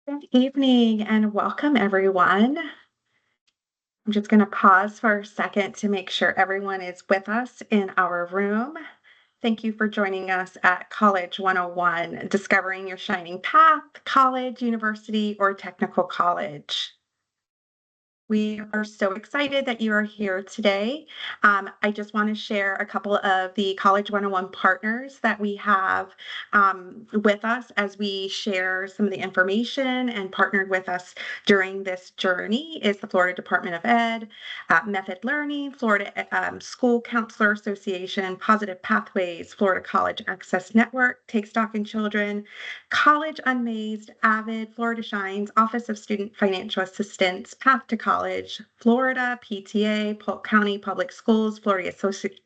Good evening and welcome, everyone. I'm just going to pause for a second to make sure everyone is with us in our room. Thank you for joining us at College 101, Discovering Your Shining Path, College, University, or Technical College. We are so excited that you are here today. I just want to share a couple of the College 101 partners that we have with us as we share some of the information, and partnered with us during this journey is the Florida Department of Ed, Method Learning, Florida School Counselor Association, Positive Pathways, Florida College Access Network, Take Stock in Children, College Unmazed, Avid, Florida Shines, Office of Student Financial Assistance, Path to College, Florida, PTA, Polk County Public Schools, Florida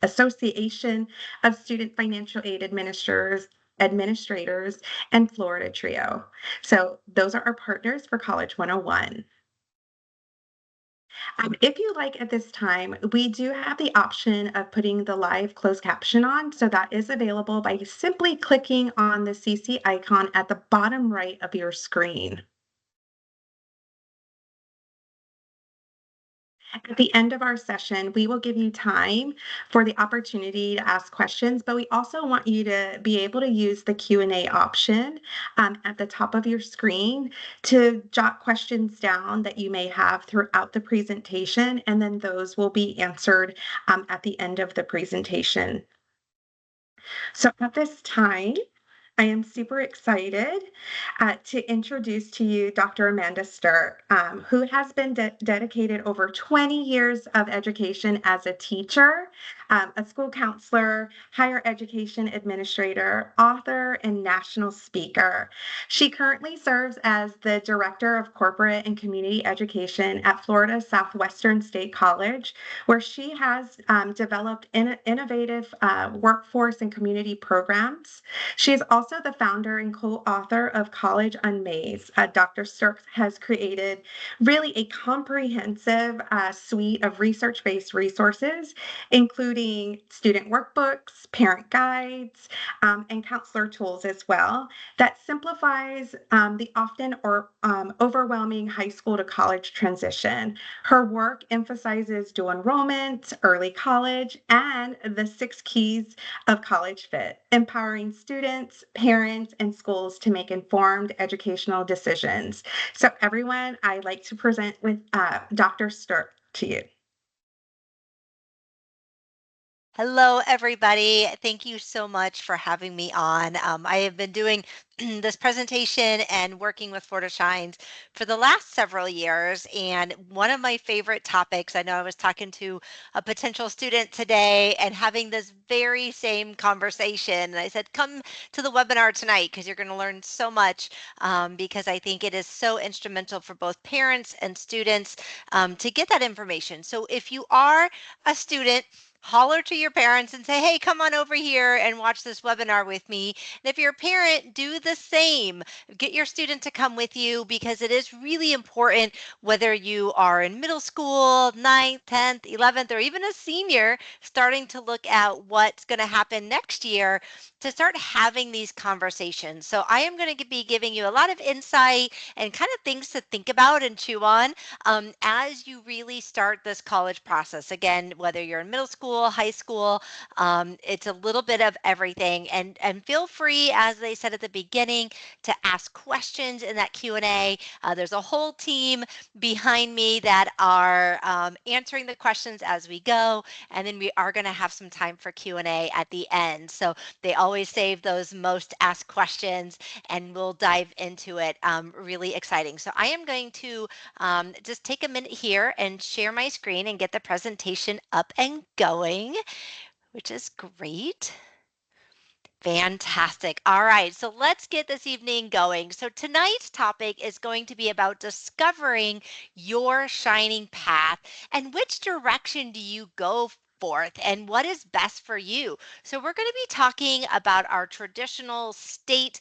Association of Student Financial Aid Administrators, and Florida Trio. So those are our partners for College 101. If you like at this time, we do have the option of putting the live closed caption on. So that is available by simply clicking on the CC icon at the bottom right of your screen. At the end of our session, we will give you time for the opportunity to ask questions, but we also want you to be able to use the Q&A option at the top of your screen to jot questions down that you may have throughout the presentation, and then those will be answered at the end of the presentation. So at this time, I am super excited to introduce to you Dr. Amanda Stirk, who has been dedicated over 20 years of education as a teacher, a school counselor, higher education administrator, author, and national speaker. She currently serves as the Director of Corporate and Community Education at Florida Southwestern State College, where she has developed innovative workforce and community programs. She is also the founder and co-author of College Unmazed. Dr. Stirk has created really a comprehensive suite of research-based resources, including student workbooks, parent guides, and counselor tools as well, that simplifies the often overwhelming high school to college transition. Her work emphasizes dual enrollment, early college, and the 6 keys of college fit, empowering students, parents, and schools to make informed educational decisions. So everyone, I'd like to present with Dr. Stirk to you. Hello, everybody. Thank you so much for having me on. I have been doing this presentation and working with Florida Shines for the last several years. And one of my favorite topics, I know I was talking to a potential student today and having this very same conversation. And I said, come to the webinar tonight because you're going to learn so much, because I think it is so instrumental for both parents and students to get that information. So if you are a student, holler to your parents and say, hey, come on over here and watch this webinar with me. And if you're a parent, do the same. Get your student to come with you because it is really important whether you are in middle school, 9th, 10th, 11th, or even a senior starting to look at what's going to happen next year to start having these conversations. So I am going to be giving you a lot of insight and kind of things to think about and chew on as you really start this college process. Again, whether you're in middle school, high school, it's a little bit of everything. And feel free, as they said at the beginning, to ask questions in that Q&A. There's a whole team behind me that are answering the questions as we go, and then we are going to have some time for Q&A at the end. So they always save those most asked questions, and we'll dive into it. Really exciting. So I am going to just take a minute here and share my screen and get the presentation up and going, which is great. Fantastic. All right, so let's get this evening going. So tonight's topic is going to be about discovering your shining path and which direction do you go forth and what is best for you. So we're going to be talking about our traditional state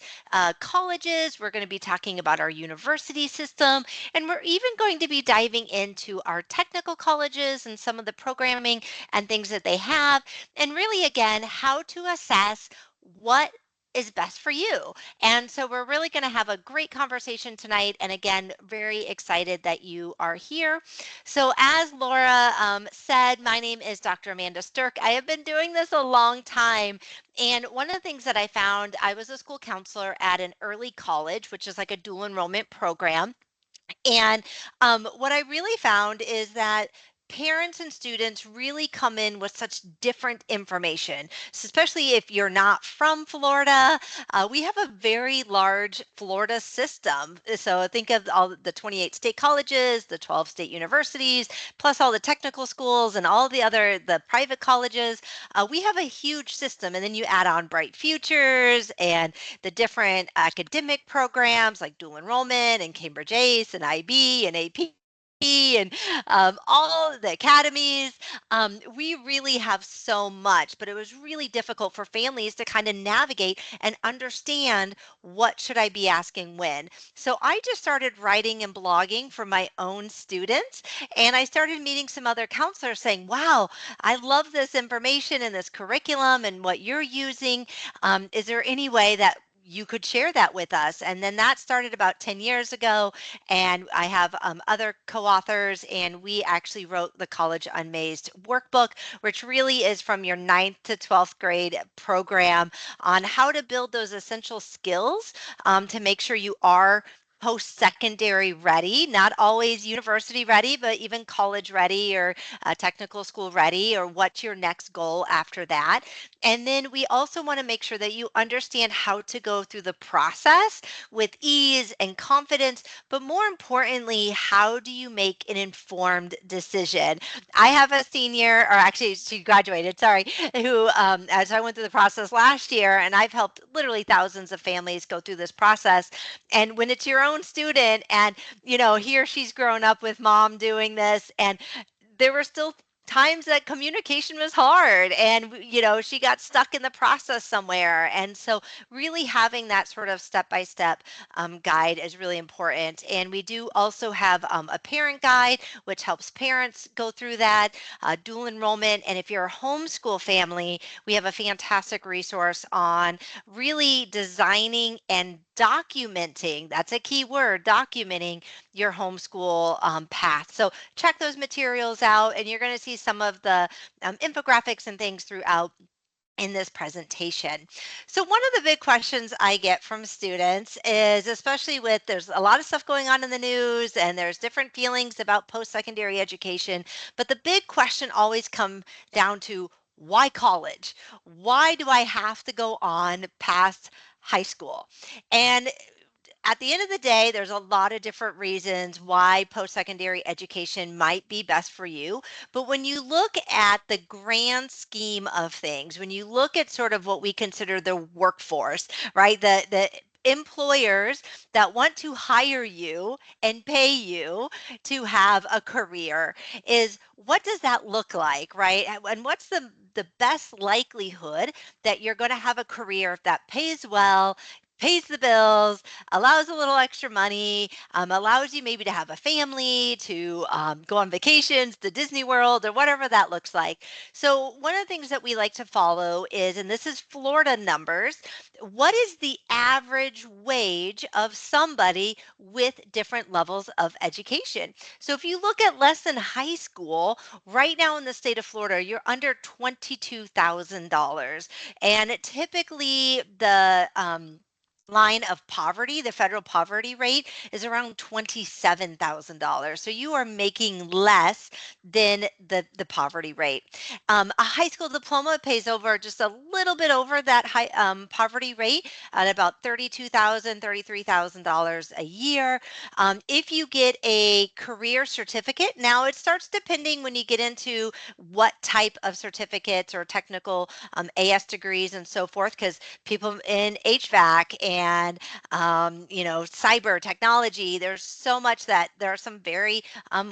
colleges. We're going to be talking about our university system, and we're even going to be diving into our technical colleges and some of the programming and things that they have, and really, again, how to assess what is best for you. And so we're really going to have a great conversation tonight. And again, very excited that you are here. So, as Laura said, my name is Dr. Amanda Stirk. I have been doing this a long time. And one of the things that I found, I was a school counselor at an early college, which is like a dual enrollment program. And what I really found is that parents and students really come in with such different information, especially if you're not from Florida. We have a very large Florida system. So think of all the 28 state colleges, the 12 state universities, plus all the technical schools and all the private colleges. We have a huge system. And then you add on Bright Futures and the different academic programs like dual enrollment and Cambridge ACE and IB and AP and all the academies. We really have so much, but it was really difficult for families to kind of navigate and understand what should I be asking when. So I just started writing and blogging for my own students, and I started meeting some other counselors saying, wow, I love this information and this curriculum and what you're using. Is there any way that you could share that with us? And then that started about 10 years ago. And I have other co authors, and we actually wrote the College Unmazed workbook, which really is from your ninth to 12th grade program on how to build those essential skills to make sure you are post-secondary ready, not always university ready, but even college ready or technical school ready, or what's your next goal after that. And then we also want to make sure that you understand how to go through the process with ease and confidence, but more importantly, how do you make an informed decision? I have a senior, or actually she graduated, sorry, who, as I went through the process last year, and I've helped literally thousands of families go through this process. And when it's your own student and, he or she's grown up with mom doing this, and there were still times that communication was hard, and she got stuck in the process somewhere. And so really having that sort of step by step guide is really important. And we do also have a parent guide which helps parents go through that dual enrollment. And if you're a homeschool family, we have a fantastic resource on really designing and documenting, that's a key word, documenting your homeschool path. So check those materials out, and you're going to see some of the infographics and things throughout in this presentation. So one of the big questions I get from students is, especially with, there's a lot of stuff going on in the news and there's different feelings about post-secondary education, but the big question always come down to, why college? Why do I have to go on past high school? And at the end of the day, there's a lot of different reasons why post-secondary education might be best for you. But when you look at the grand scheme of things, when you look at sort of what we consider the workforce, right? The employers that want to hire you and pay you to have a career, is what does that look like, right? And what's the best likelihood that you're going to have a career that pays well, pays the bills, allows a little extra money, allows you maybe to have a family, to go on vacations to Disney World or whatever that looks like. So one of the things that we like to follow is, and this is Florida numbers, what is the average wage of somebody with different levels of education? So if you look at less than high school, right now in the state of Florida, you're under $22,000. And typically line of poverty, the federal poverty rate is around $27,000. So you are making less than the poverty rate. A high school diploma pays over just a little bit over that high poverty rate at about $32,000, $33,000 a year. If you get a career certificate, now it starts depending when you get into what type of certificates or technical AS degrees and so forth, because people in HVAC and cyber technology, there's so much that there are some very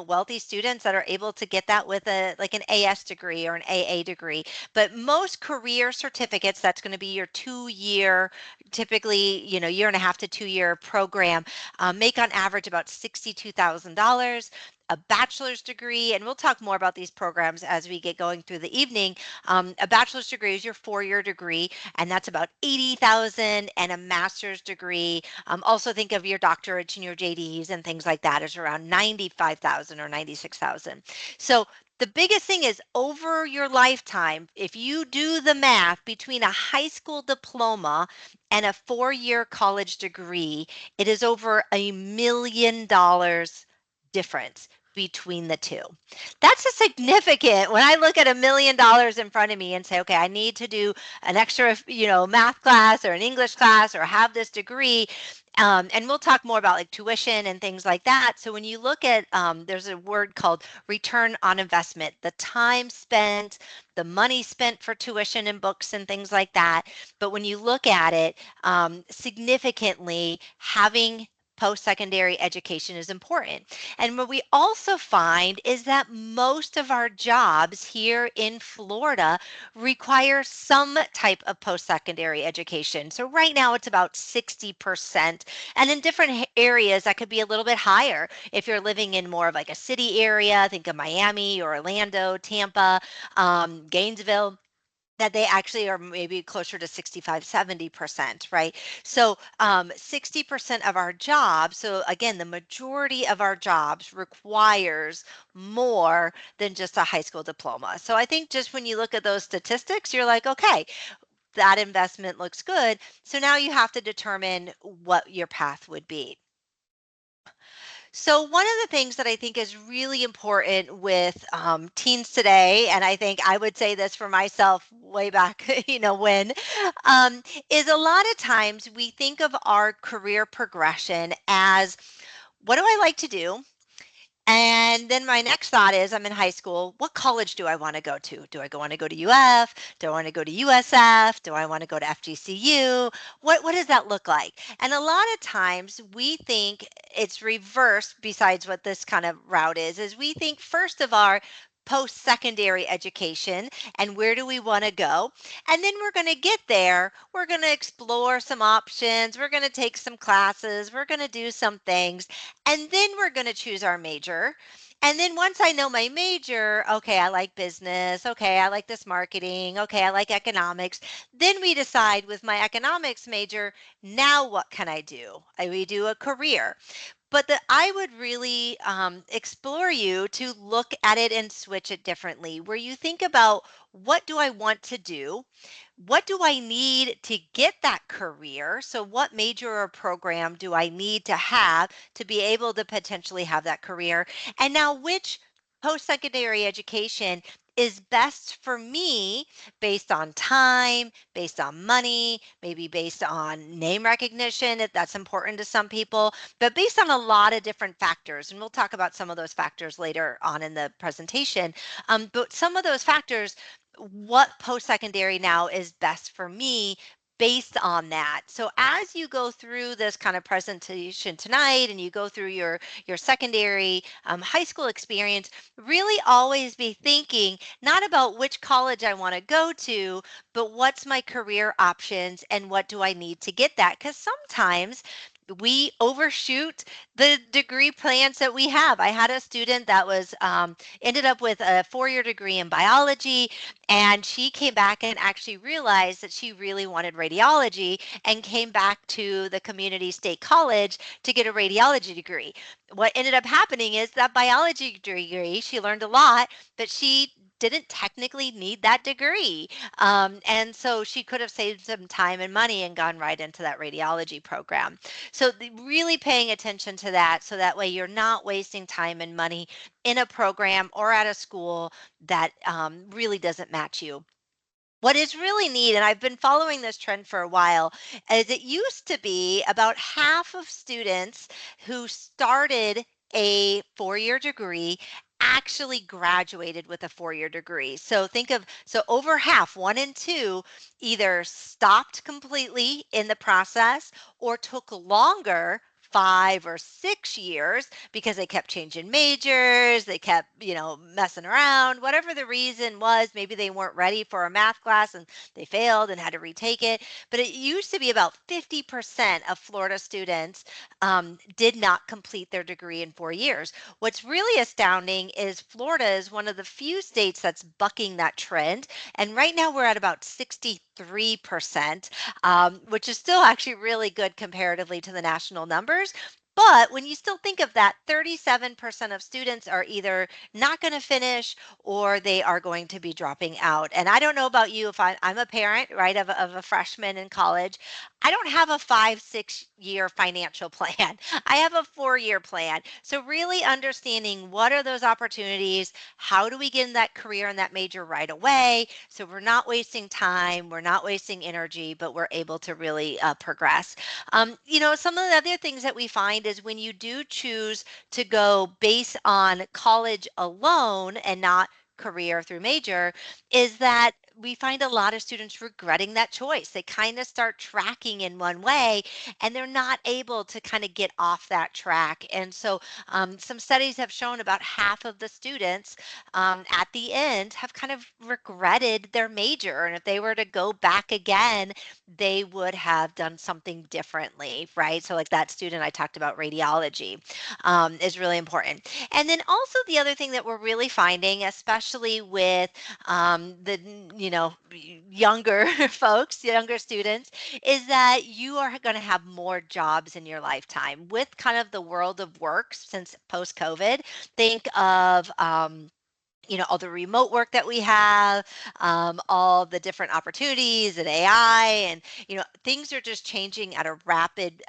wealthy students that are able to get that with an AS degree or an AA degree. But most career certificates, that's going to be your 2 year, typically year and a half to 2 year program, make on average about $62,000. a bachelor's degree, and we'll talk more about these programs as we get going through the evening. A bachelor's degree is your 4-year degree, and that's about 80,000, and a master's degree, also think of your doctorates and your JDs and things like that, is around 95,000 or 96,000. So the biggest thing is over your lifetime, if you do the math between a high school diploma and a 4-year college degree, it is over $1 million difference between the two. That's a significant, when I look at $1 million in front of me and say, okay, I need to do an extra, math class or an English class or have this degree. And we'll talk more about like tuition and things like that. So when you look at, there's a word called return on investment, the time spent, the money spent for tuition and books and things like that. But when you look at it, significantly having post-secondary education is important. And what we also find is that most of our jobs here in Florida require some type of post-secondary education. So right now it's about 60%. And in different areas, that could be a little bit higher. If you're living in more of like a city area, think of Miami or Orlando, Tampa, Gainesville, that they actually are maybe closer to 65, 70%, right? So 60% of our jobs, so again, the majority of our jobs requires more than just a high school diploma. So I think just when you look at those statistics, you're like, okay, that investment looks good. So now you have to determine what your path would be. So one of the things that I think is really important with teens today, and I think I would say this for myself way back, when, um, is a lot of times we think of our career progression as, what do I like to do? And then my next thought is, I'm in high school. What college do I want to go to? Do I want to go to UF? Do I want to go to USF? Do I want to go to FGCU? What does that look like? And a lot of times we think it's reversed, besides what this kind of route is we think first of our post-secondary education and where do we want to go. And then we're going to get there. We're going to explore some options. We're going to take some classes. We're going to do some things. And then we're going to choose our major. And then once I know my major, okay, I like business. Okay, I like this marketing. Okay, I like economics. Then we decide with my economics major, now what can I do? We do a career. But I would really explore you to look at it and switch it differently, where you think about, what do I want to do? What do I need to get that career? So, what major or program do I need to have to be able to potentially have that career? And now, which post secondary education is best for me based on time, based on money, maybe based on name recognition, if that's important to some people, but based on a lot of different factors. And we'll talk about some of those factors later on in the presentation. But some of those factors, what post-secondary now is best for me based on that. So as you go through this kind of presentation tonight and you go through your secondary high school experience, really always be thinking not about which college I want to go to, but what's my career options and what do I need to get that? Because sometimes we overshoot the degree plans that we have. I had a student that was ended up with a 4-year degree in biology, and she came back and actually realized that she really wanted radiology and came back to the community state college to get a radiology degree. What ended up happening is that biology degree, she learned a lot, but she didn't technically need that degree. And so she could have saved some time and money and gone right into that radiology program. So really paying attention to that, so that way you're not wasting time and money in a program or at a school that really doesn't match you. What is really neat, and I've been following this trend for a while, is it used to be about half of students who started a 4-year degree actually graduated with a 4-year degree. So think of, so over half, 1 in 2, either stopped completely in the process or took longer 5 or 6 years because they kept changing majors, they kept, messing around, whatever the reason was. Maybe they weren't ready for a math class and they failed and had to retake it. But it used to be about 50% of Florida students did not complete their degree in 4 years. What's really astounding is Florida is one of the few states that's bucking that trend. And right now we're at about 63%, which is still actually really good comparatively to the national numbers. But when you still think of that, 37% of students are either not going to finish or they are going to be dropping out. And I don't know about you, if I'm a parent, right, of a freshman in college, I don't have a 5, 6 year financial plan. I have a 4 year plan. So, really understanding what are those opportunities? How do we get in that career and that major right away? So, we're not wasting time, we're not wasting energy, but we're able to really progress. Some of the other things that we find is when you do choose to go based on college alone and not career through major, is that we find a lot of students regretting that choice. They kind of start tracking in one way and they're not able to kind of get off that track. And so, some studies have shown about half of the students at the end have kind of regretted their major. And if they were to go back again, they would have done something differently, right? So, like that student I talked about, radiology, is really important. And then also the other thing that we're really finding, especially with younger folks, younger students, is that you are going to have more jobs in your lifetime with kind of the world of work since post COVID. Think of all the remote work that we have, all the different opportunities and AI, and things are just changing at a rapid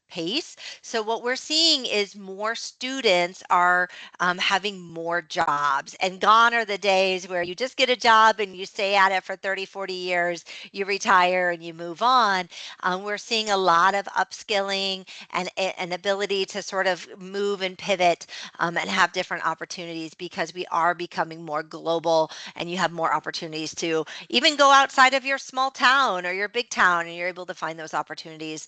pace. So what we're seeing is more students are having more jobs, and gone are the days where you just get a job and you stay at it for 30, 40 years, you retire and you move on. We're seeing a lot of upskilling and an ability to sort of move and pivot and have different opportunities because we are becoming more global, and you have more opportunities to even go outside of your small town or your big town, and you're able to find those opportunities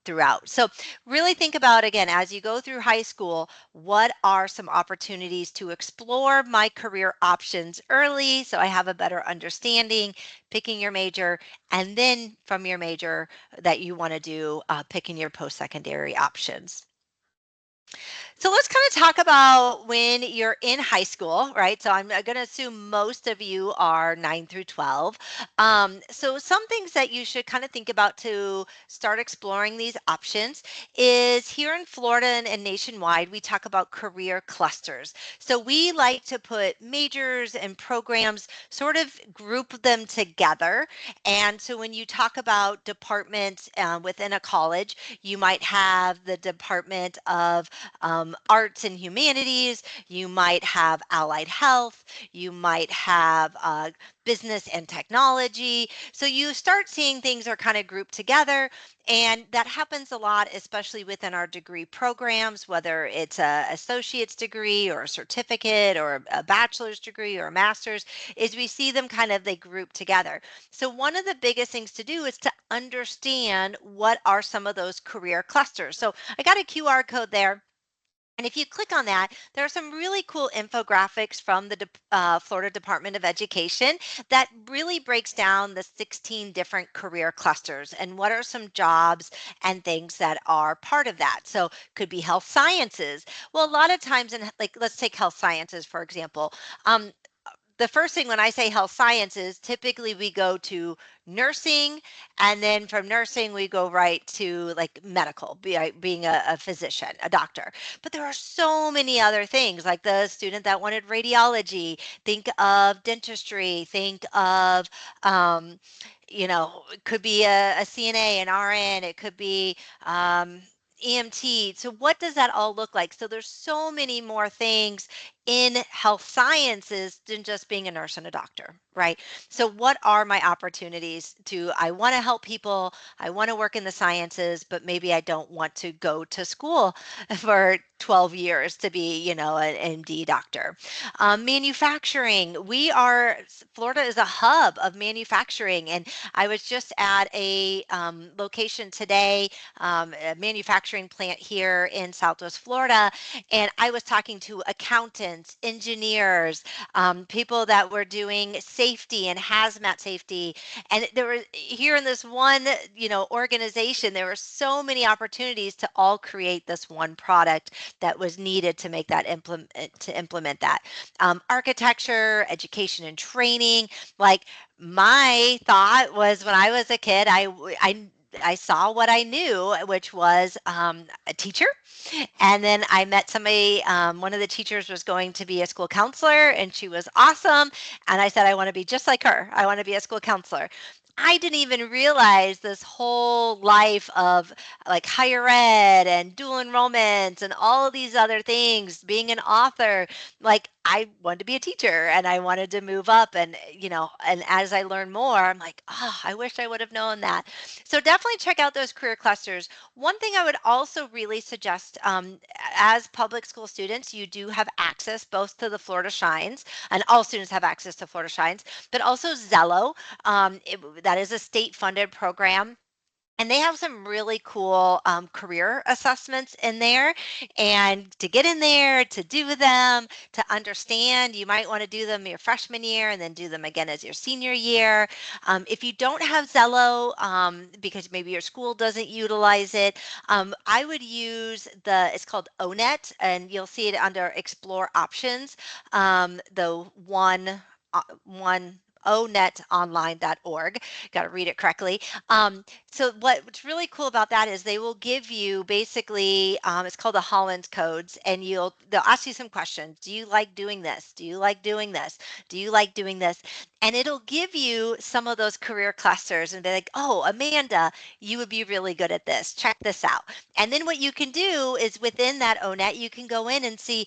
throughout. So really think about, again, as you go through high school, what are some opportunities to explore my career options early so I have a better understanding, picking your major, and then from your major that you want to do, picking your post-secondary options. So let's kind of talk about when you're in high school, right? So I'm going to assume most of you are 9 through 12. So some things that you should kind of think about to start exploring these options is here in Florida and nationwide, we talk about career clusters. So we like to put majors and programs, sort of group them together. And so when you talk about departments within a college, you might have the Department of arts and humanities, you might have allied health, you might have business and technology. So you start seeing things are kind of grouped together. And that happens a lot, especially within our degree programs, whether it's a associate's degree or a certificate or a bachelor's degree or a master's, is we see them kind of, they group together. So one of the biggest things to do is to understand what are some of those career clusters. So I got a QR code there. And if you click on that, there are some really cool infographics from the Florida Department of Education that really breaks down the 16 different career clusters and what are some jobs and things that are part of that. So could be health sciences. Well, a lot of times in, like, let's take health sciences, for example. Um, the first thing when I say health sciences, typically we go to nursing, and then from nursing we go right to like medical, being a physician, a doctor. But there are so many other things, like the student that wanted radiology. Think of dentistry. Think of it could be a CNA, an RN. It could be EMT. So what does that all look like? So there's so many more things in health sciences than just being a nurse and a doctor, right? So what are my opportunities to, I want to help people, I want to work in the sciences, but maybe I don't want to go to school for 12 years to be, an MD doctor. Manufacturing, Florida is a hub of manufacturing. And I was just at a location today, a manufacturing plant here in Southwest Florida, and I was talking to accountants, engineers, people that were doing safety and hazmat safety. And there were here in this one, organization, there were so many opportunities to all create this one product that was needed to make that implement that. Architecture, education and training. Like, my thought was, when I was a kid, I saw what I knew, which was a teacher. And then I met somebody, one of the teachers was going to be a school counselor, and she was awesome. And I said, I want to be just like her. I want to be a school counselor. I didn't even realize this whole life of like higher ed and dual enrollments and all of these other things, being an author. Like, I wanted to be a teacher and I wanted to move up, and as I learned more, I'm like, oh, I wish I would have known that. So definitely check out those career clusters. One thing I would also really suggest, as public school students, you do have access both to the Florida Shines, and all students have access to Florida Shines, but also Zello. That is a state funded program. And they have some really cool career assessments in there. And to get in there, to do them, to understand, you might want to do them your freshman year and then do them again as your senior year. If you don't have Zello, because maybe your school doesn't utilize it, I would use it's called ONET, and you'll see it under Explore Options, the one onetonline.org. Got to read it correctly. So what's really cool about that is they will give you basically, it's called the Holland codes, and they'll ask you some questions. Do you like doing this? Do you like doing this? Do you like doing this? And it'll give you some of those career clusters and be like, oh, Amanda, you would be really good at this. Check this out. And then what you can do is within that ONET, you can go in and see,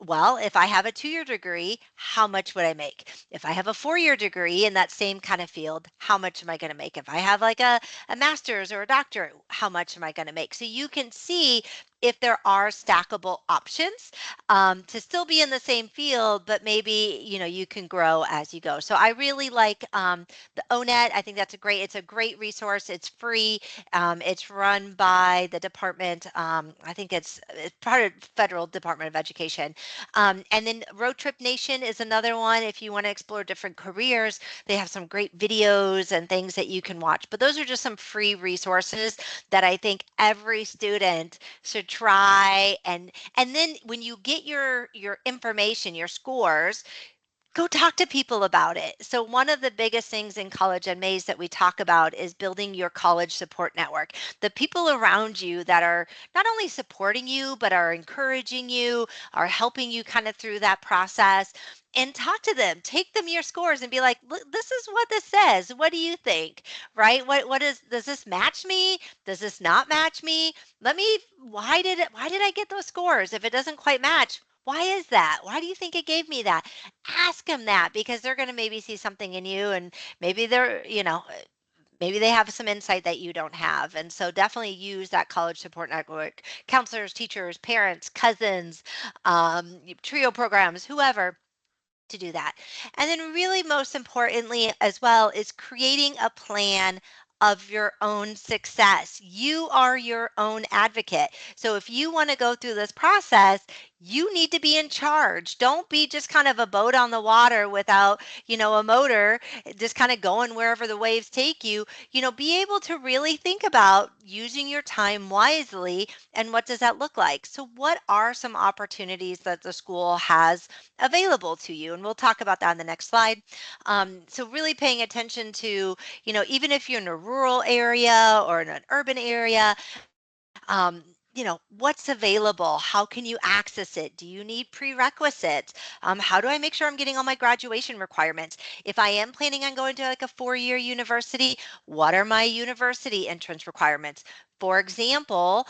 well, if I have a 2-year degree, how much would I make? If I have a 4-year degree in that same kind of field, how much am I going to make? If I have like a master's or a doctorate, how much am I going to make? So you can see if there are stackable options, to still be in the same field, but maybe, you can grow as you go. So I really like the ONET. I think it's a great resource. It's free. It's run by the department. I think it's part of Federal Department of Education. And then Road Trip Nation is another one. If you want to explore different careers, they have some great videos and things that you can watch. But those are just some free resources that I think every student should try. And then when you get your information, your scores, go talk to people about it. So one of the biggest things in College Unmazed that we talk about is building your college support network. The people around you that are not only supporting you, but are encouraging you, are helping you kind of through that process. And talk to them, take them your scores and be like, look, this is what this says. What do you think? Right? Does this match me? Does this not match me? Why did I get those scores? If it doesn't quite match, why is that? Why do you think it gave me that? Ask them that, because they're going to maybe see something in you, and maybe maybe they have some insight that you don't have. And so definitely use that college support network, counselors, teachers, parents, cousins, trio programs, whoever, to do that. And then really most importantly as well is creating a plan of your own success. You are your own advocate. So if you want to go through this process, you need to be in charge. Don't be just kind of a boat on the water without, a motor, just kind of going wherever the waves take you. Be able to really think about using your time wisely, and what does that look like? So what are some opportunities that the school has available to you? And we'll talk about that in the next slide. So really paying attention to, even if you're in a rural area or in an urban area, what's available? How can you access it? Do you need prerequisites? How do I make sure I'm getting all my graduation requirements? If I am planning on going to like a 4-year university, what are my university entrance requirements? For example,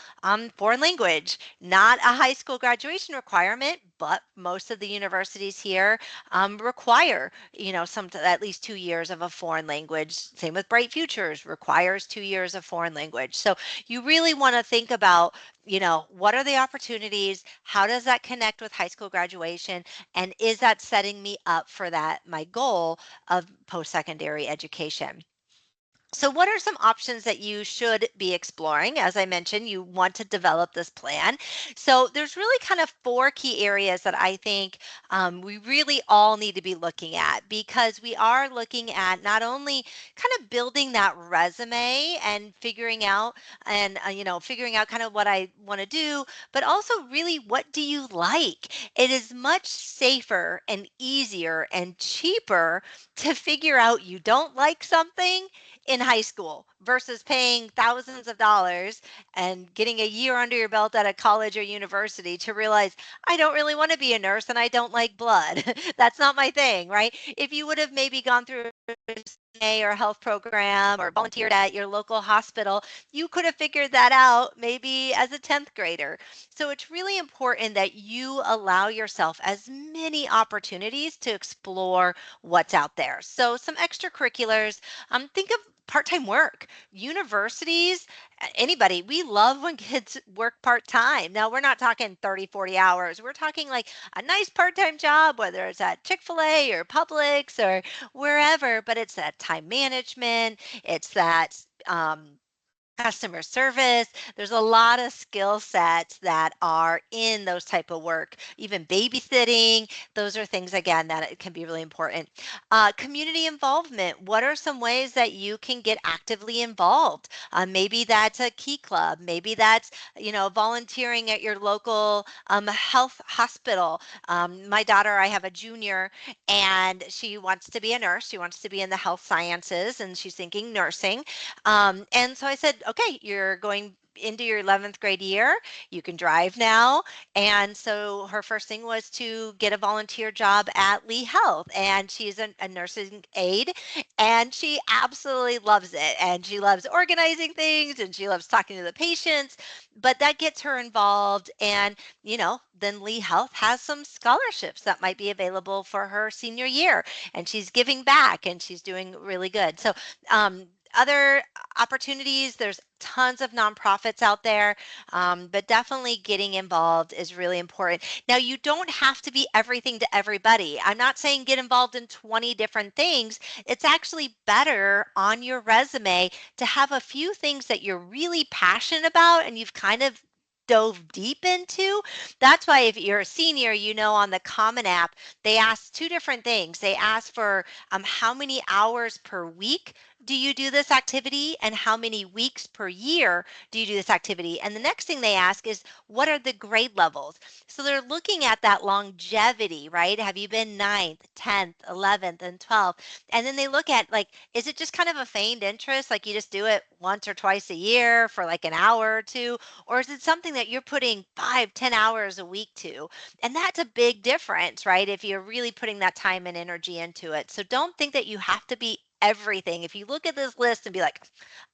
foreign language, not a high school graduation requirement, but most of the universities here require, at least 2 years of a foreign language. Same with Bright Futures requires 2 years of foreign language. So you really want to think about, what are the opportunities? How does that connect with high school graduation? And is that setting me up for my goal of post-secondary education? So, what are some options that you should be exploring? As I mentioned, you want to develop this plan. So, there's really kind of four key areas that I think we really all need to be looking at, because we are looking at not only kind of building that resume and figuring out kind of what I want to do, but also really, what do you like? It is much safer and easier and cheaper to figure out you don't like something in high school versus paying thousands of dollars and getting a year under your belt at a college or university to realize I don't really want to be a nurse and I don't like blood. That's not my thing, right? If you would have maybe gone through a CNA or a health program or volunteered at your local hospital, you could have figured that out maybe as a 10th grader. So it's really important that you allow yourself as many opportunities to explore what's out there. So some extracurriculars, think of part-time work. Universities, anybody, we love when kids work part-time. Now, we're not talking 30, 40 hours. We're talking like a nice part-time job, whether it's at Chick-fil-A or Publix or wherever, but it's that time management, it's that customer service. There's a lot of skill sets that are in those type of work. Even babysitting, those are things, again, that it can be really important. Community involvement, what are some ways that you can get actively involved? Maybe that's a key club, maybe that's volunteering at your local health hospital. My daughter, I have a junior, and she wants to be a nurse. She wants to be in the health sciences, and she's thinking nursing. And so I said, okay, you're going into your 11th grade year. You can drive now. And so her first thing was to get a volunteer job at Lee Health. And she's a nursing aide, and she absolutely loves it. And she loves organizing things, and she loves talking to the patients. But that gets her involved. And, then Lee Health has some scholarships that might be available for her senior year. And she's giving back, and she's doing really good. So, other opportunities, there's tons of nonprofits out there, but definitely getting involved is really important. Now, you don't have to be everything to everybody. I'm not saying get involved in 20 different things. It's actually better on your resume to have a few things that you're really passionate about and you've kind of dove deep into. That's why if you're a senior, on the Common App, they ask two different things. They ask for how many hours per week do you do this activity, and how many weeks per year do you do this activity? And the next thing they ask is, what are the grade levels? So they're looking at that longevity, right? Have you been ninth, 10th, 11th, and 12th? And then they look at, like, is it just kind of a feigned interest? Like you just do it once or twice a year for like an hour or two? Or is it something that you're putting 5, 10 hours a week to? And that's a big difference, right? If you're really putting that time and energy into it. So don't think that you have to be everything. If you look at this list and be like,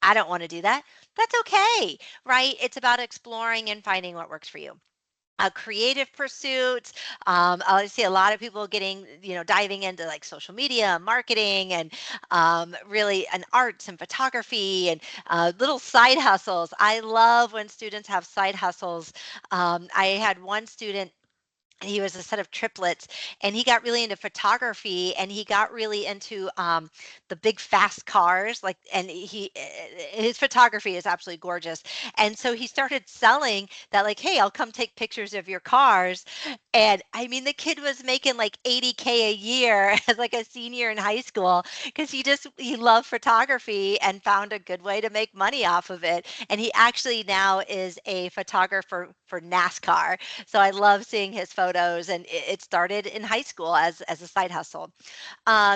I don't want to do that, that's okay, right? It's about exploring and finding what works for you. Creative pursuits. I see a lot of people getting, diving into like social media, marketing, and really and arts and photography and little side hustles. I love when students have side hustles. I had one student, he was a set of triplets, and he got really into photography, and he got really into the big fast cars, like, and his photography is absolutely gorgeous. And so he started selling that, like, hey, I'll come take pictures of your cars. And I mean, the kid was making like 80K a year as like a senior in high school, because he loved photography and found a good way to make money off of it. And he actually now is a photographer for NASCAR. So I love seeing his photos photos, and it started in high school as a side hustle.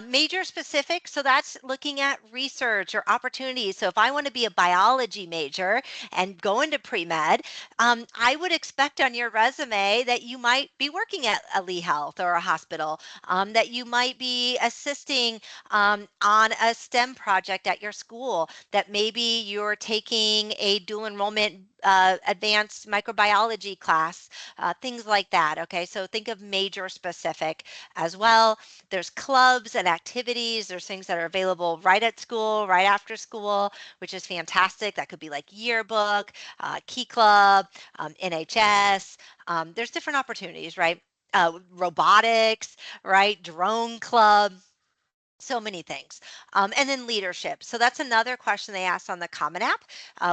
Major specific, so that's looking at research or opportunities. So if I want to be a biology major and go into pre-med, I would expect on your resume that you might be working at a Lee Health or a hospital, that you might be assisting on a STEM project at your school, that maybe you're taking a dual enrollment advanced microbiology class, things like that. Okay, so think of major specific as well. There's clubs and activities. There's things that are available right at school, right after school, which is fantastic. That could be like yearbook, key club, NHS. There's different opportunities, right? Robotics, right? Drone club, so many things. And then leadership. So that's another question they asked on the Common App,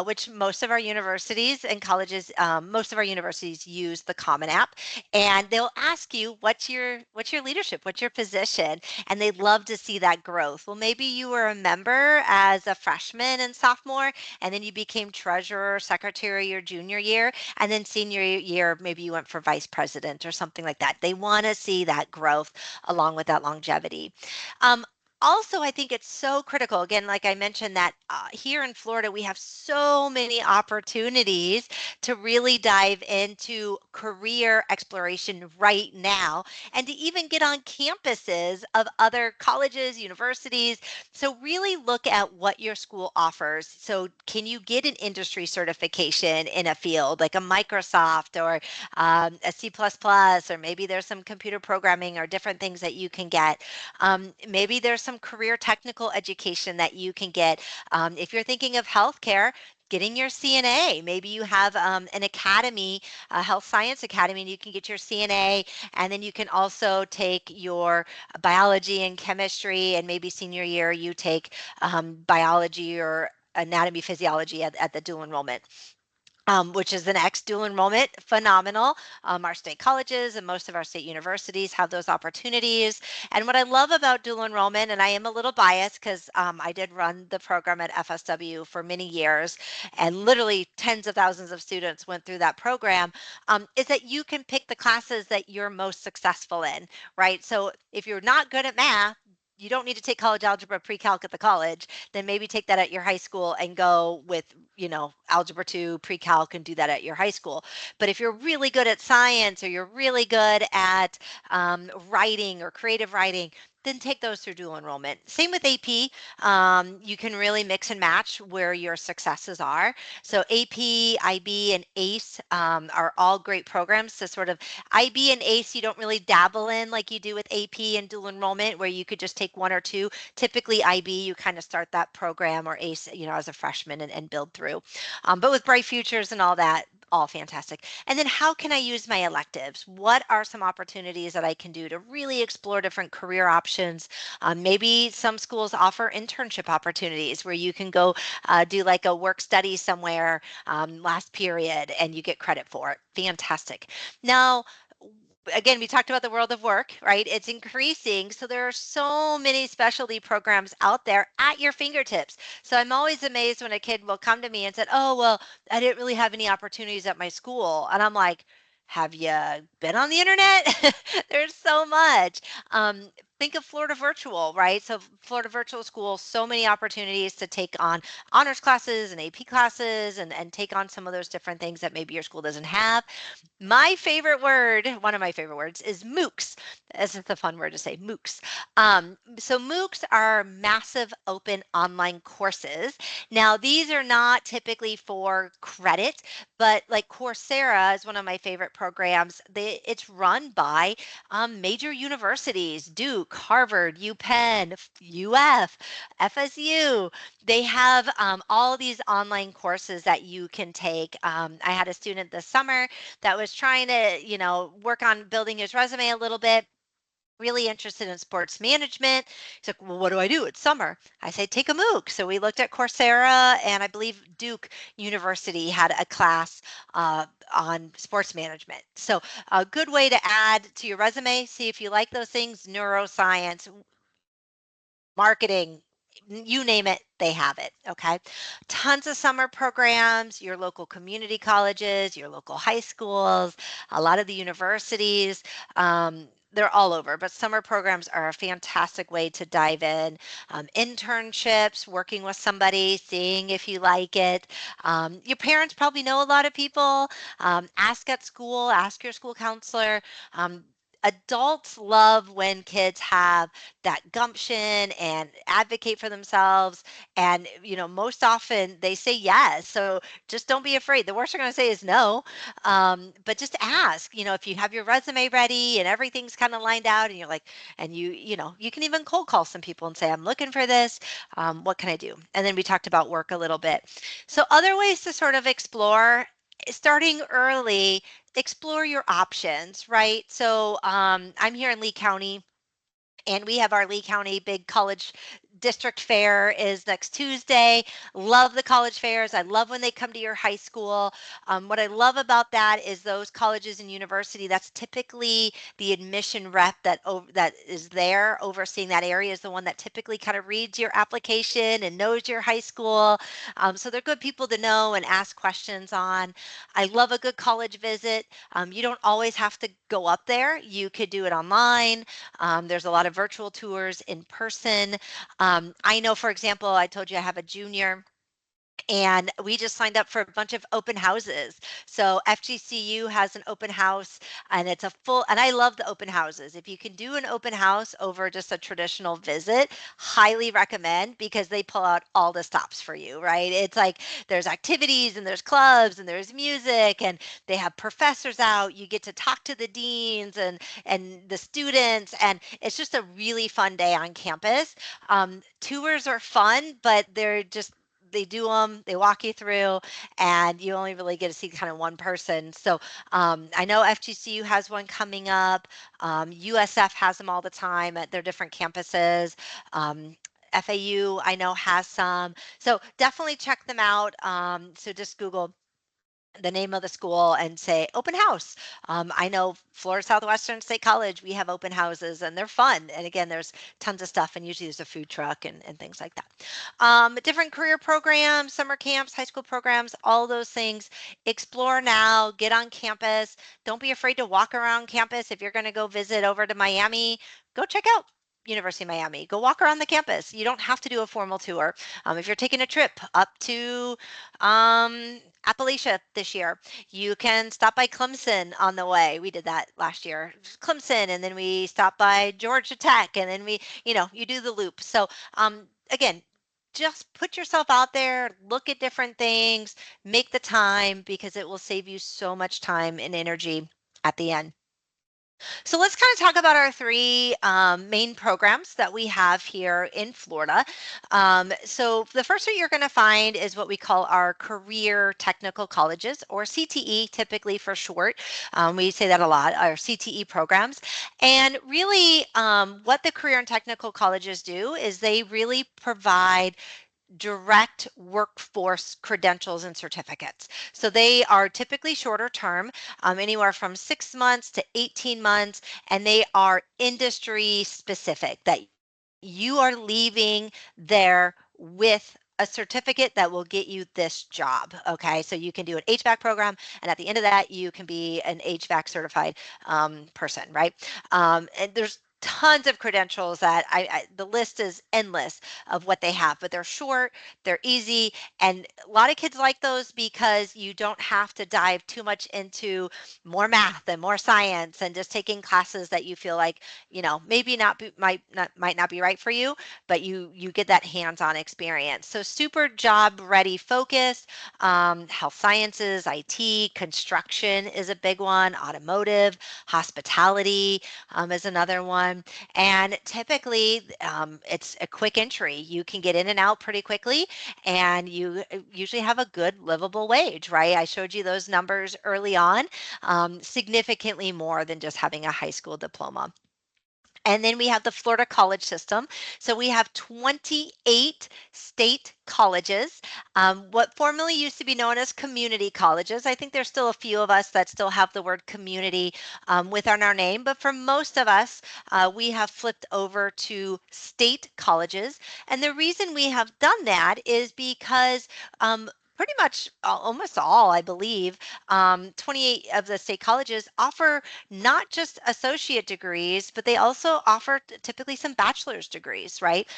which most of our universities and colleges, most of our universities use the Common App, and they'll ask you, what's your leadership, what's your position, and they'd love to see that growth. Well, maybe you were a member as a freshman and sophomore, and then you became treasurer, secretary your junior year, and then senior year, maybe you went for vice president or something like that. They want to see that growth along with that longevity. Um, Also, I think it's so critical. Again, like I mentioned, that here in Florida, we have so many opportunities to really dive into career exploration right now and to even get on campuses of other colleges, universities. So, really look at what your school offers. So, can you get an industry certification in a field like a Microsoft or a C++, or maybe there's some computer programming or different things that you can get. Maybe there's some career technical education that you can get. If you're thinking of healthcare, getting your CNA. Maybe you have an academy, a health science academy, and you can get your CNA, and then you can also take your biology and chemistry, and maybe senior year you take biology or anatomy physiology at the dual enrollment. Which is the next dual enrollment, phenomenal. Our state colleges and most of our state universities have those opportunities. And what I love about dual enrollment, and I am a little biased because I did run the program at FSW for many years, and literally tens of thousands of students went through that program, is that you can pick the classes that you're most successful in, right? So if you're not good at math, you don't need to take college algebra pre-calc at the college, then maybe take that at your high school and go with, algebra 2 pre-calc and do that at your high school. But if you're really good at science, or you're really good at writing or creative writing, then take those through dual enrollment. Same with AP. You can really mix and match where your successes are. So AP, IB, and ACE are all great programs to sort of, IB and ACE, you don't really dabble in like you do with AP and dual enrollment, where you could just take one or two. Typically IB, you kind of start that program, or ACE, as a freshman, and build through. But with Bright Futures and all that, all fantastic. And then how can I use my electives? What are some opportunities that I can do to really explore different career options? Maybe some schools offer internship opportunities where you can go do like a work study somewhere last period and you get credit for it. Fantastic. Now, again, we talked about the world of work, right? It's increasing. So there are so many specialty programs out there at your fingertips. So I'm always amazed when a kid will come to me and said, "Oh, well, I didn't really have any opportunities at my school." And I'm like, "Have you been on the internet?" There's so much. Um, think of Florida Virtual, right? So Florida Virtual School, so many opportunities to take on honors classes and AP classes, and take on some of those different things that maybe your school doesn't have. My favorite word, one of my favorite words, is MOOCs. This is a fun word to say, MOOCs. So MOOCs are massive open online courses. Now, these are not typically for credit, but like Coursera is one of my favorite programs. It's run by major universities: Duke, Harvard, UPenn, UF, FSU. They have all these online courses that you can take. I had a student this summer that was trying to, work on building his resume a little bit, really interested in sports management. He's like, "Well, what do I do? It's summer." I say, "Take a MOOC." So we looked at Coursera, and I believe Duke University had a class on sports management. So a good way to add to your resume, see if you like those things: neuroscience, marketing, You name it, they have it. Okay. Tons of summer programs, your local community colleges, your local high schools, a lot of the universities. They're all over, but summer programs are a fantastic way to dive in. Internships, working with somebody, seeing if you like it. Your parents probably know a lot of people. Ask at school, ask your school counselor. Um, Adults love when kids have that gumption and advocate for themselves. And, most often they say yes. So just don't be afraid. The worst they're going to say is no. But just ask, if you have your resume ready and everything's kind of lined out and you're like, and you can even cold call some people and say, I'm looking for this. What can I do? And then we talked about work a little bit. So other ways to sort of explore starting early, explore your options, right? So I'm here in Lee County, and we have our Lee County Big College District Fair is next Tuesday. Love the college fairs. I love when they come to your high school. What I love about that is those colleges and university. That's typically the admission rep that is there overseeing that area is the one that typically kind of reads your application and knows your high school. So they're good people to know and ask questions on. I love a good college visit. You don't always have to go up there. You could do it online. There's a lot of virtual tours in person. I know, for example, I told you I have a junior and we just signed up for a bunch of open houses. So FGCU has an open house and it's a full, and I love the open houses. If you can do an open house over just a traditional visit, highly recommend because they pull out all the stops for you, right? It's like there's activities and there's clubs and there's music and they have professors out. You get to talk to the deans and the students, and it's just a really fun day on campus. Tours are fun, but they do them, they walk you through, and you only really get to see kind of one person. So I know FGCU has one coming up. USF has them all the time at their different campuses. FAU, I know, has some. So definitely check them out. So just Google the name of the school and say open house. I know Florida Southwestern State College, we have open houses and they're fun. And again, there's tons of stuff and usually there's a food truck and things like that. Different career programs, summer camps, high school programs, all those things. Explore now, get on campus. Don't be afraid to walk around campus. If you're going to go visit over to Miami, go check out University of Miami. Go walk around the campus. You don't have to do a formal tour. If you're taking a trip up to Appalachia this year, you can stop by Clemson on the way. We did that last year, Clemson, and then we stopped by Georgia Tech, and then you do the loop. So again, just put yourself out there, look at different things, make the time because it will save you so much time and energy at the end. So let's kind of talk about our three main programs that we have here in Florida. So the first one you're going to find is what we call our career technical colleges, or CTE, typically for short. We say that a lot, our CTE programs. And really, what the career and technical colleges do is they really provide direct workforce credentials and certificates. So they are typically shorter term, anywhere from 6 months to 18 months, and they are industry specific, that you are leaving there with a certificate that will get you this job. Okay, so you can do an HVAC program, and at the end of that, you can be an HVAC certified person, right? And there's tons of credentials that the list is endless of what they have, but they're short, they're easy, and a lot of kids like those because you don't have to dive too much into more math and more science and just taking classes that you feel like maybe might not be right for you, but you get that hands-on experience. So super job ready focused. Health sciences, IT, construction is a big one, automotive, hospitality is another one. And typically, it's a quick entry. You can get in and out pretty quickly, and you usually have a good livable wage, right? I showed you those numbers early on, significantly more than just having a high school diploma. And then we have the Florida college system. So we have 28 state colleges, what formerly used to be known as community colleges. I think there's still a few of us that still have the word community within our name, but for most of us, we have flipped over to state colleges. And the reason we have done that is because pretty much almost all, I believe, 28 of the state colleges offer not just associate degrees, but they also offer typically some bachelor's degrees, right?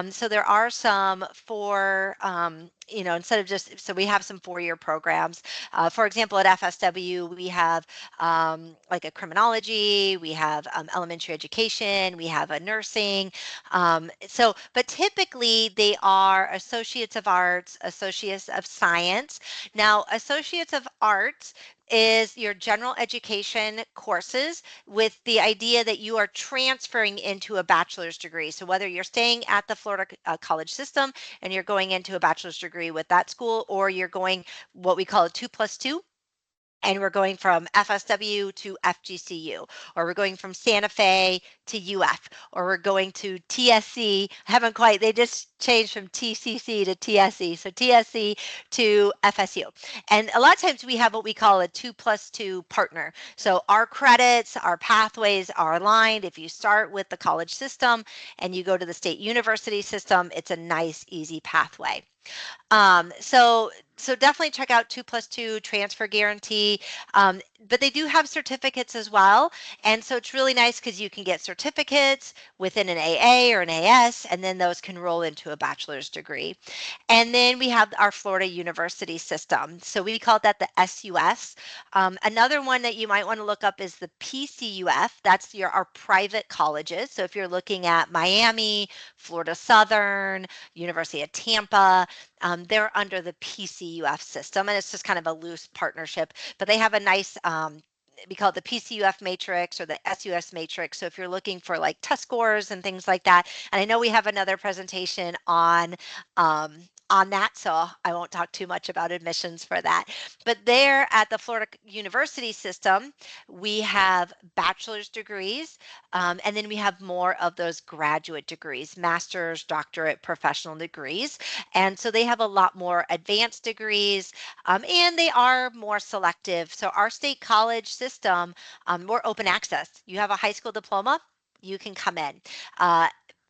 So there are some for, instead of just, so we have some 4-year programs. For example, at FSW, we have like a criminology, we have elementary education, we have a nursing. But typically they are associates of arts, associates of science. Now, associates of arts is your general education courses with the idea that you are transferring into a bachelor's degree. So whether you're staying at the Florida college system and you're going into a bachelor's degree with that school, or you're going what we call a 2+2, and we're going from FSW to FGCU, or we're going from Santa Fe to UF, or we're going to TSC. Haven't quite, they just changed from TCC to TSC. So TSC to FSU. And a lot of times we have what we call a 2+2 partner. So our credits, our pathways are aligned. If you start with the college system and you go to the state university system, it's a nice, easy pathway. So definitely check out 2+2 transfer guarantee. But they do have certificates as well. And so it's really nice because you can get certificates within an AA or an AS, and then those can roll into a bachelor's degree. And then we have our Florida University system. So we call that the SUS. Another one that you might want to look up is the PCUF. That's our private colleges. So if you're looking at Miami, Florida Southern, University of Tampa, they're under the PCUF system, and it's just kind of a loose partnership, but they have a nice we call it the PCUF matrix or the SUS matrix. So if you're looking for like test scores and things like that, and I know we have another presentation um, on that, so I won't talk too much about admissions for that. But there at the Florida University system, we have bachelor's degrees, and then we have more of those graduate degrees, master's, doctorate, professional degrees. And so they have a lot more advanced degrees, and they are more selective. So our state college system, more open access. You have a high school diploma, you can come in.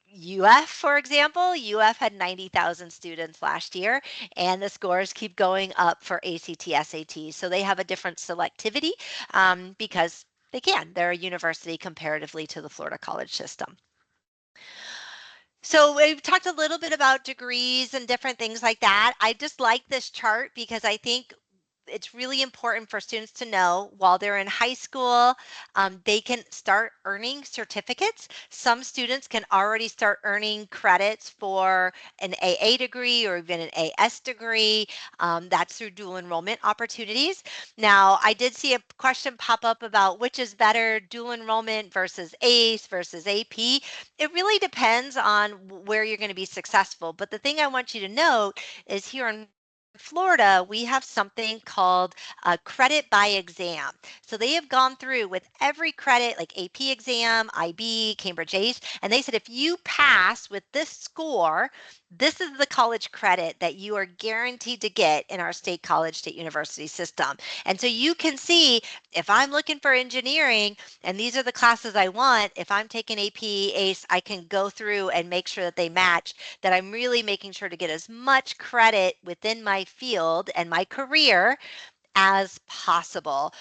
UF, for example, UF had 90,000 students last year, and the scores keep going up for ACT, SAT. So they have a different selectivity because they can. They're a university comparatively to the Florida college system. So we've talked a little bit about degrees and different things like that. I just like this chart because I think it's really important for students to know while they're in high school, they can start earning certificates. Some students can already start earning credits for an AA degree or even an AS degree. That's through dual enrollment opportunities. Now, I did see a question pop up about which is better, dual enrollment versus ACE versus AP. It really depends on where you're going to be successful. But the thing I want you to note is here in Florida, we have something called credit by exam. So they have gone through with every credit, like AP exam, IB, Cambridge ACE, and they said if you pass with this score, this is the college credit that you are guaranteed to get in our state college, state university system. And so you can see if I'm looking for engineering and these are the classes I want, if I'm taking AP, ACE, I can go through and make sure that they match, that I'm really making sure to get as much credit within my field and my career as possible.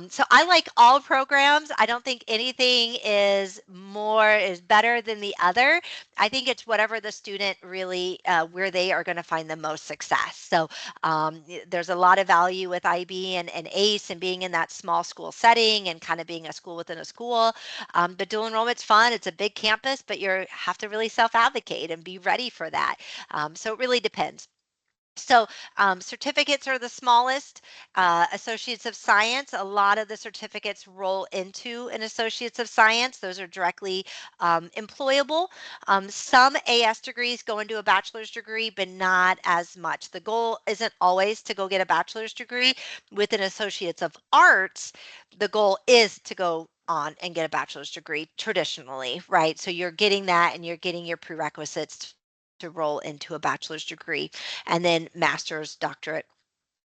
So I like all programs. I don't think anything is better than the other. I think it's whatever the student really, where they are going to find the most success. So there's a lot of value with IB and ACE and being in that small school setting and kind of being a school within a school. But dual enrollment's fun. It's a big campus, but you have to really self-advocate and be ready for that. So it really depends. So certificates are the smallest. Associates of Science, a lot of the certificates roll into an Associates of Science. Those are directly employable. Some AS degrees go into a bachelor's degree, but not as much. The goal isn't always to go get a bachelor's degree. With an Associates of Arts, the goal is to go on and get a bachelor's degree traditionally, right? So you're getting that and you're getting your prerequisites to roll into a bachelor's degree and then master's, doctorate,